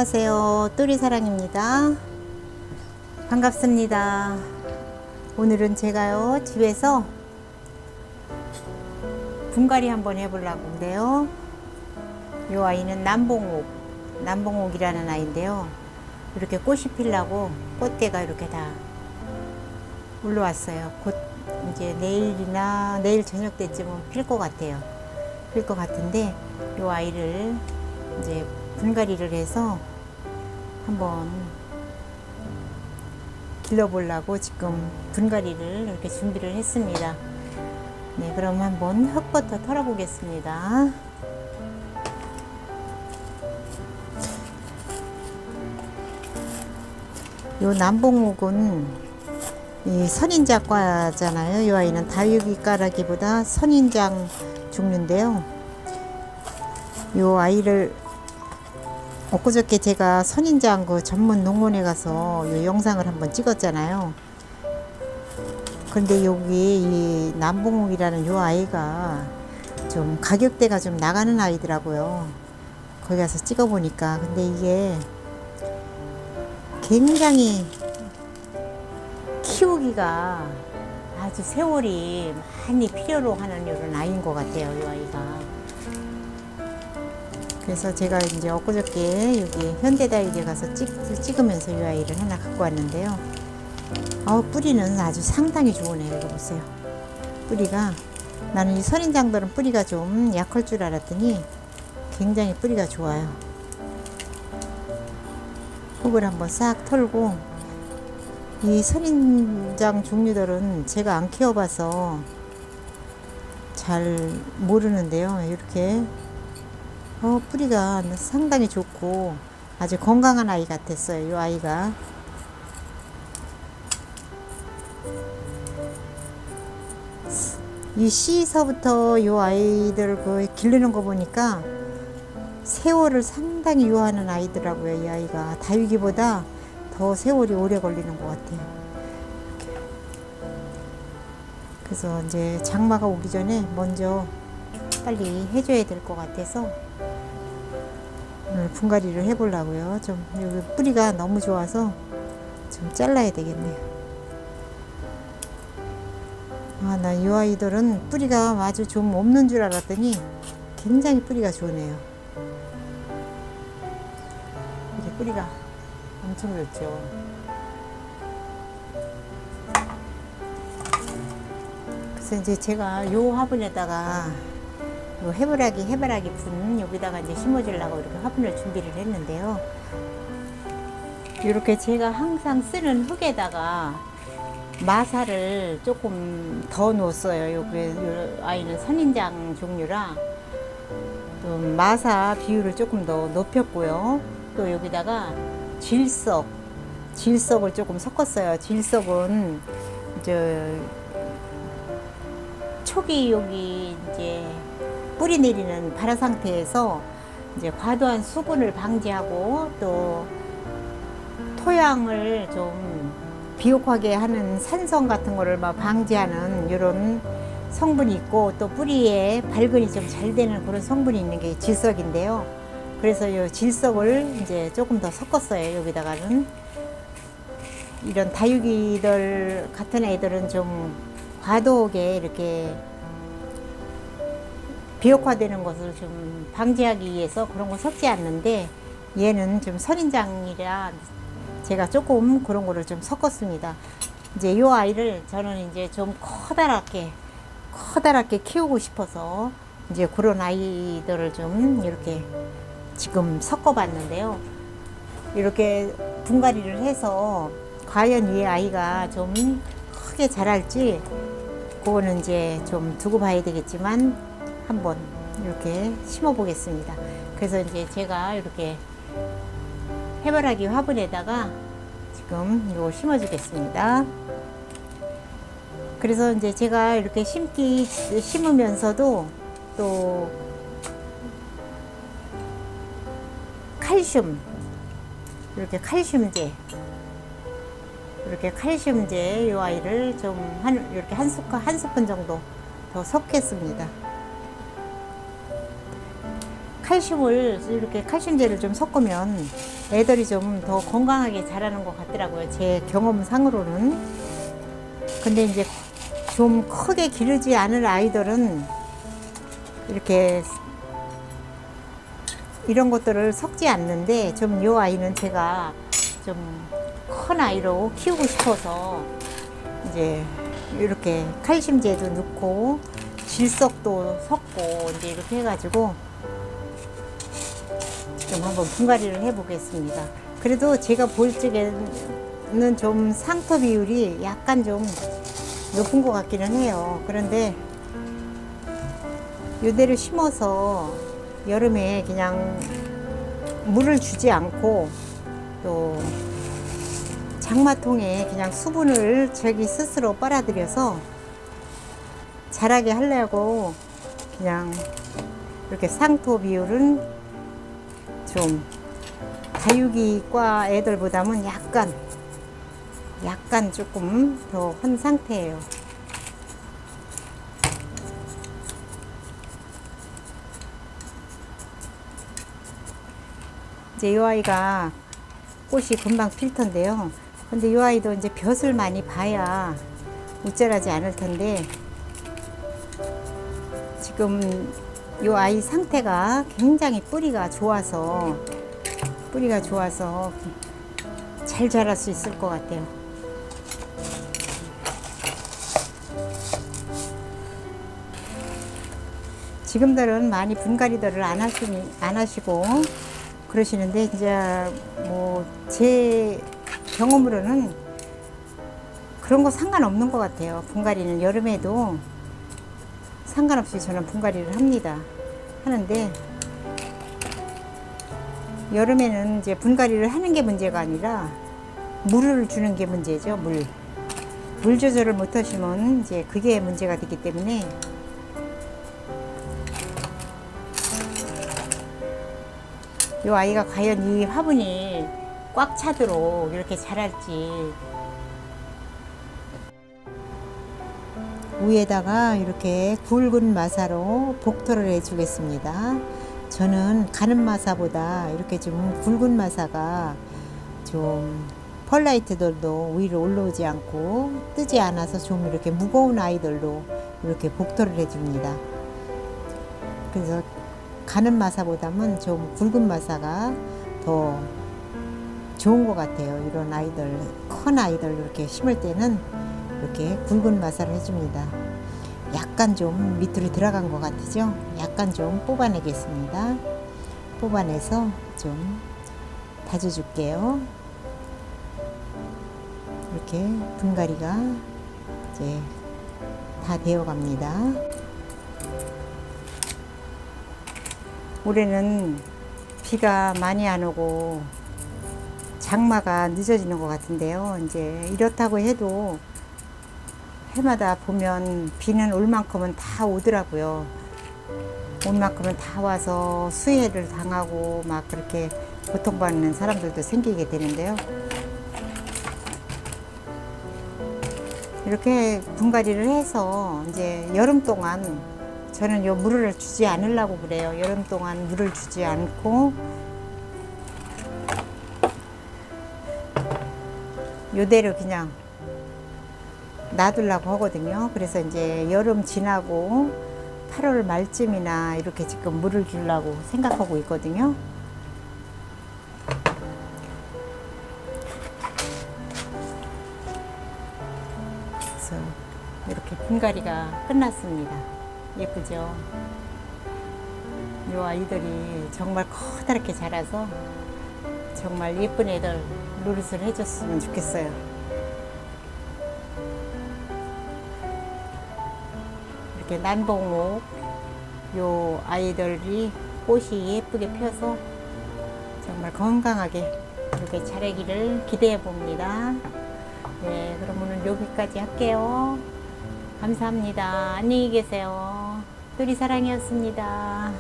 안녕하세요. 또리사랑입니다. 반갑습니다. 오늘은 제가요 집에서 분갈이 한번 해보려고 하는데요. 이 아이는 남봉옥이라는 아이인데요. 이렇게 꽃이 피려고 꽃대가 이렇게 다 올라왔어요. 곧 이제 내일 저녁 때쯤은 필 것 같아요. 필 것 같은데 이 아이를 이제 분갈이를 해서 한번 길러보려고 지금 분갈이를 이렇게 준비를 했습니다. 네, 그럼 한번 흙부터 털어보겠습니다. 요 남봉옥은 이 선인장과잖아요. 이 아이는 다육이과라기보다 선인장 종류인데요. 이 아이를 엊그저께 제가 선인장 그 전문 농원에 가서 이 영상을 한번 찍었잖아요. 근데 여기 이 남봉옥이라는 이 아이가 좀 가격대가 좀 나가는 아이더라고요. 거기 가서 찍어보니까. 근데 이게 굉장히 키우기가 아주 세월이 많이 필요로 하는 이런 아이인 것 같아요. 이 아이가. 그래서 제가 이제 엊그저께 여기 현대다육에 가서 찍으면서 이 아이를 하나 갖고 왔는데요. 뿌리는 아주 상당히 좋으네요. 이거 보세요. 뿌리가, 나는 이 선인장들은 뿌리가 좀 약할 줄 알았더니 굉장히 뿌리가 좋아요. 흙을 한번 싹 털고, 이 선인장 종류들은 제가 안 키워봐서 잘 모르는데요. 이렇게 뿌리가 상당히 좋고 아주 건강한 아이 같았어요. 이 아이가. 이 시서부터 이 아이들 기르는 거 보니까 세월을 상당히 요하는 아이더라고요. 이 아이가 다육이보다 더 세월이 오래 걸리는 것 같아요. 이렇게. 그래서 이제 장마가 오기 전에 먼저 빨리 해줘야 될 것 같아서 오늘 분갈이를 해보려고요. 좀 여기 뿌리가 너무 좋아서 좀 잘라야 되겠네요. 나 이 아이들은 뿌리가 아주 좀 없는 줄 알았더니 굉장히 뿌리가 좋네요. 이렇게 뿌리가 엄청 좋죠. 그래서 이제 제가 요 화분에다가 해바라기 분 여기다가 이제 심어주려고 이렇게 화분을 준비를 했는데요. 이렇게 제가 항상 쓰는 흙에다가 마사를 조금 더 넣었어요. 요 아이는 선인장 종류라 또 마사 비율을 조금 더 높였고요. 또 여기다가 질석을 조금 섞었어요. 질석은 초기 여기 이제 뿌리 내리는 발화 상태에서 이제 과도한 수분을 방지하고 또 토양을 좀 비옥하게 하는 산성 같은 거를 막 방지하는 이런 성분이 있고, 또 뿌리에 발근이 좀 잘 되는 그런 성분이 있는 게 질석인데요. 그래서 이 질석을 이제 조금 더 섞었어요. 여기다가는 이런 다육이들 같은 애들은 좀 과도하게 이렇게 비옥화되는 것을 좀 방지하기 위해서 그런 거 섞지 않는데, 얘는 좀 선인장이라 제가 조금 그런 거를 좀 섞었습니다. 이제 이 아이를 저는 이제 좀 커다랗게 키우고 싶어서 이제 그런 아이들을 좀 이렇게 지금 섞어 봤는데요. 이렇게 분갈이를 해서 과연 이 아이가 좀 크게 자랄지 그거는 이제 좀 두고 봐야 되겠지만 한번 이렇게 심어 보겠습니다. 그래서 이제 제가 이렇게 해바라기 화분에다가 지금 이거 심어 주겠습니다. 그래서 이제 제가 이렇게 심으면서도 또 칼슘, 이렇게 칼슘제 이 아이를 좀 이렇게 한 스푼 정도 더 섞겠습니다. 칼슘을 이렇게 칼슘제를 좀 섞으면 애들이 좀 더 건강하게 자라는 것 같더라고요. 제 경험상으로는. 근데 이제 좀 크게 기르지 않을 아이들은 이렇게 이런 것들을 섞지 않는데, 좀 요 아이는 제가 좀 큰 아이로 키우고 싶어서 이제 이렇게 칼슘제도 넣고 질석도 섞고 이제 이렇게 해가지고 좀 한번 분갈이를 해 보겠습니다. 그래도 제가 볼 적에는 좀 상토 비율이 약간 좀 높은 것 같기는 해요. 그런데 이대로 심어서 여름에 그냥 물을 주지 않고 또 장마통에 그냥 수분을 자기 스스로 빨아들여서 자라게 하려고 그냥 이렇게 상토 비율은 좀 다육이과 애들보다는 약간 조금 더 한 상태예요. 이제 이 아이가 꽃이 금방 필 텐데요. 근데 이 아이도 이제 볕을 많이 봐야 우쭐하지 않을 텐데, 지금 이 아이 상태가 굉장히 뿌리가 좋아서 잘 자랄 수 있을 것 같아요. 지금들은 많이 분갈이들을 안 하시고 그러시는데, 이제 뭐 제 경험으로는 그런 거 상관없는 것 같아요. 분갈이는 여름에도 상관없이 저는 분갈이를 하는데, 여름에는 이제 분갈이를 하는 게 문제가 아니라 물을 주는 게 문제죠. 물 조절을 못 하시면 이제 그게 문제가 되기 때문에, 이 아이가 과연 이 화분이 꽉 차도록 이렇게 자랄지. 위에다가 이렇게 굵은 마사로 복토를 해 주겠습니다. 저는 가는 마사보다 이렇게 좀 굵은 마사가 좀 펄라이트들도 위로 올라오지 않고 뜨지 않아서 좀 이렇게 무거운 아이들도 이렇게 복토를 해 줍니다. 그래서 가는 마사보다는 좀 굵은 마사가 더 좋은 것 같아요. 이런 아이들, 큰 아이들 이렇게 심을 때는 이렇게 굵은 마사를 해줍니다. 약간 좀 밑으로 들어간 것 같으죠? 약간 좀 뽑아내겠습니다. 뽑아내서 좀 다져줄게요. 이렇게 분갈이가 이제 다 되어 갑니다. 올해는 비가 많이 안 오고 장마가 늦어지는 것 같은데요. 이제 이렇다고 해도 해마다 보면 비는 올 만큼은 다 오더라고요. 올 만큼은 다 와서 수해를 당하고 막 그렇게 고통받는 사람들도 생기게 되는데요. 이렇게 분갈이를 해서 이제 여름 동안 저는 요 물을 주지 않으려고 그래요. 여름 동안 물을 주지 않고 요대로 그냥 놔두려고 하거든요. 그래서 이제 여름 지나고 8월 말쯤이나 이렇게 지금 물을 주려고 생각하고 있거든요. 그래서 이렇게 분갈이가 끝났습니다. 예쁘죠? 이 아이들이 정말 커다랗게 자라서 정말 예쁜 애들 노릇을 해줬으면 좋겠어요. 이렇게 난봉옥 요 아이들이 꽃이 예쁘게 펴서 정말 건강하게 이렇게 자라기를 기대해 봅니다. 네, 그럼 오늘 여기까지 할게요. 감사합니다. 안녕히 계세요. 뚜리사랑이었습니다.